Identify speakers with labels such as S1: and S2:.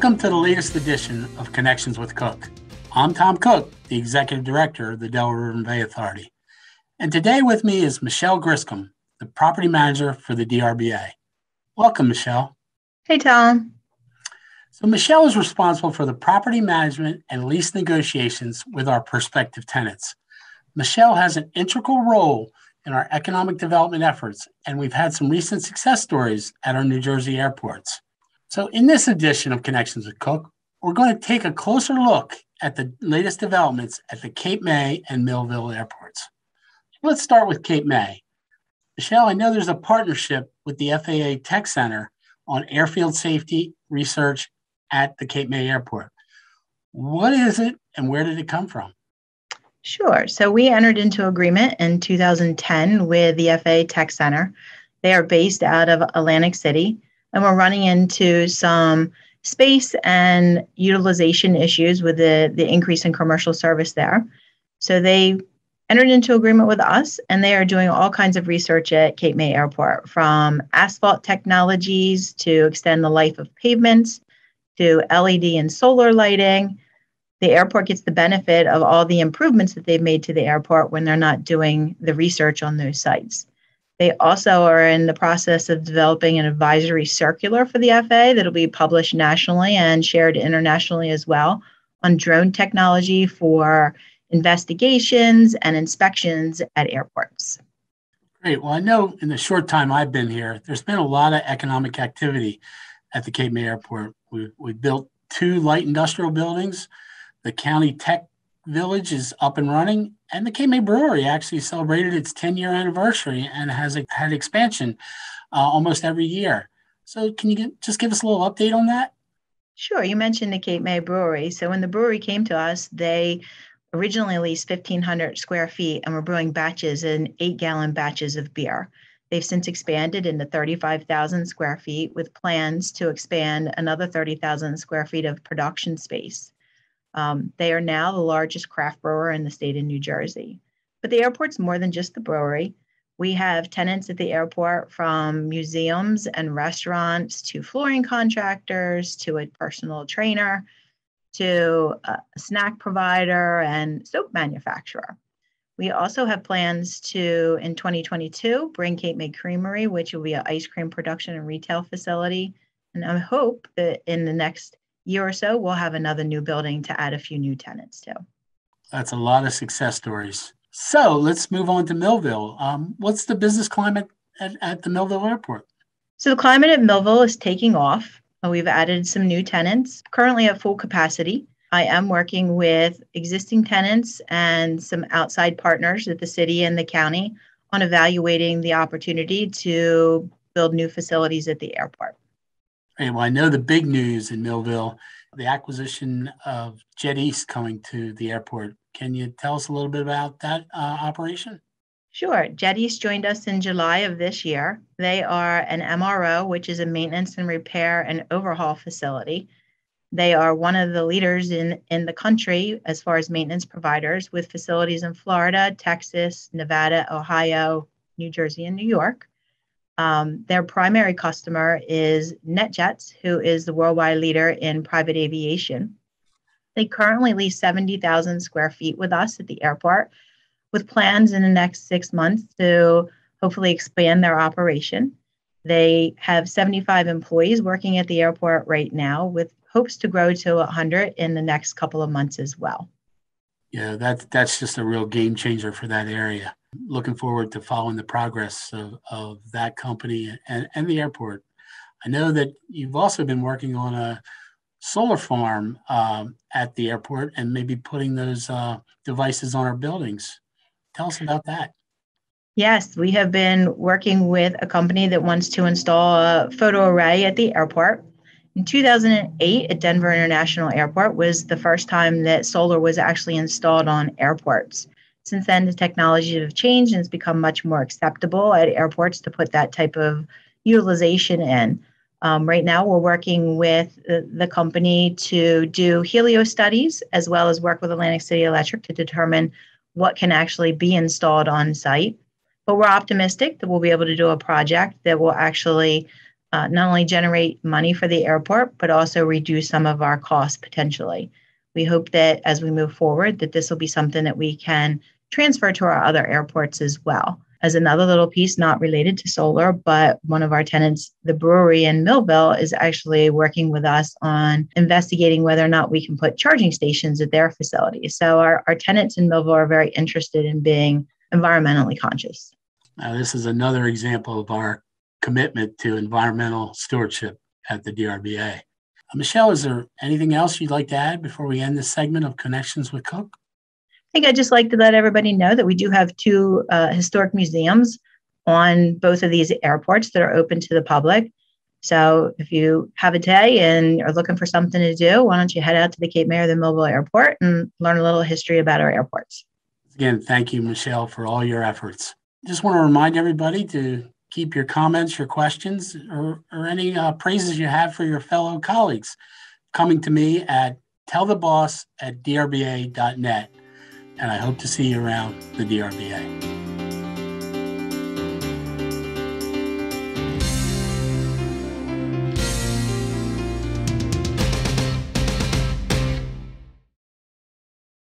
S1: Welcome to the latest edition of Connections with Cook. I'm Tom Cook, the Executive Director of the Delaware River and Bay Authority. And today with me is Michelle Griscom, the Property Manager for the DRBA. Welcome, Michelle.
S2: Hey, Tom.
S1: So Michelle is responsible for the property management and lease negotiations with our prospective tenants. Michelle has an integral role in our economic development efforts, and we've had some recent success stories at our New Jersey airports. So in this edition of Connections with Cook, we're going to take a closer look at the latest developments at the Cape May and Millville airports. Let's start with Cape May. Michelle, I know there's a partnership with the FAA Tech Center on airfield safety research at the Cape May Airport. What is it and where did it come from?
S2: Sure. So we entered into agreement in 2010 with the FAA Tech Center. They are based out of Atlantic City, and we're running into some space and utilization issues with the increase in commercial service there. So they entered into agreement with us, and they are doing all kinds of research at Cape May Airport, from asphalt technologies to extend the life of pavements to LED and solar lighting. The airport gets the benefit of all the improvements that they've made to the airport when they're not doing the research on those sites. They also are in the process of developing an advisory circular for the FAA that'll be published nationally and shared internationally as well on drone technology for investigations and inspections at airports.
S1: Great. Well, I know in the short time I've been here, there's been a lot of economic activity at the Cape May Airport. We built 2 light industrial buildings. The County Tech Village is up and running, and the May Brewery actually celebrated its 10-year anniversary and has had expansion almost every year. So can you just give us a little update on that?
S2: Sure. You mentioned the May Brewery. So when the brewery came to us, they originally leased 1,500 square feet and were brewing batches in 8-gallon batches of beer. They've since expanded into 35,000 square feet with plans to expand another 30,000 square feet of production space. They are now the largest craft brewer in the state of New Jersey. But the airport's more than just the brewery. We have tenants at the airport, from museums and restaurants to flooring contractors to a personal trainer to a snack provider and soap manufacturer. We also have plans to, in 2022, bring Cape May Creamery, which will be an ice cream production and retail facility. And I hope that in the next year or so, we'll have another new building to add a few new tenants to.
S1: That's a lot of success stories. So let's move on to Millville. What's the business climate at the Millville Airport?
S2: So the climate at Millville is taking off. We've added some new tenants, currently at full capacity. I am working with existing tenants and some outside partners at the city and the county on evaluating the opportunity to build new facilities at the airport.
S1: Hey, well, I know the big news in Millville, the acquisition of Jet East coming to the airport. Can you tell us a little bit about that operation?
S2: Sure. Jet East joined us in July of this year. They are an MRO, which is a maintenance and repair and overhaul facility. They are one of the leaders in the country as far as maintenance providers, with facilities in Florida, Texas, Nevada, Ohio, New Jersey, and New York. Their primary customer is NetJets, who is the worldwide leader in private aviation. They currently lease 70,000 square feet with us at the airport, with plans in the next 6 months to hopefully expand their operation. They have 75 employees working at the airport right now, with hopes to grow to 100 in the next couple of months as well.
S1: Yeah, that's just a real game changer for that area. Looking forward to following the progress of that company and the airport. I know that you've also been working on a solar farm at the airport and maybe putting those devices on our buildings. Tell us about that.
S2: Yes, we have been working with a company that wants to install a photo array at the airport. In 2008, at Denver International Airport was the first time that solar was actually installed on airports. Since then, the technology have changed and it's become much more acceptable at airports to put that type of utilization in. Right now, we're working with the company to do helio studies, as well as work with Atlantic City Electric to determine what can actually be installed on site. But we're optimistic that we'll be able to do a project that will actually not only generate money for the airport, but also reduce some of our costs potentially. We hope that as we move forward, that this will be something that we can transfer to our other airports as well. As another little piece, not related to solar, but one of our tenants, the brewery in Millville, is actually working with us on investigating whether or not we can put charging stations at their facilities. So our tenants in Millville are very interested in being environmentally conscious.
S1: Now, this is another example of our commitment to environmental stewardship at the DRBA. Michelle, is there anything else you'd like to add before we end this segment of Connections with Cook?
S2: I think I'd just like to let everybody know that we do have two historic museums on both of these airports that are open to the public. So if you have a day and are looking for something to do, why don't you head out to the Cape May or the Millville Airport and learn a little history about our airports.
S1: Again, thank you, Michelle, for all your efforts. Just want to remind everybody to keep your comments, your questions, or any praises you have for your fellow colleagues coming to me at telltheboss@drba.net. And I hope to see you around the DRBA.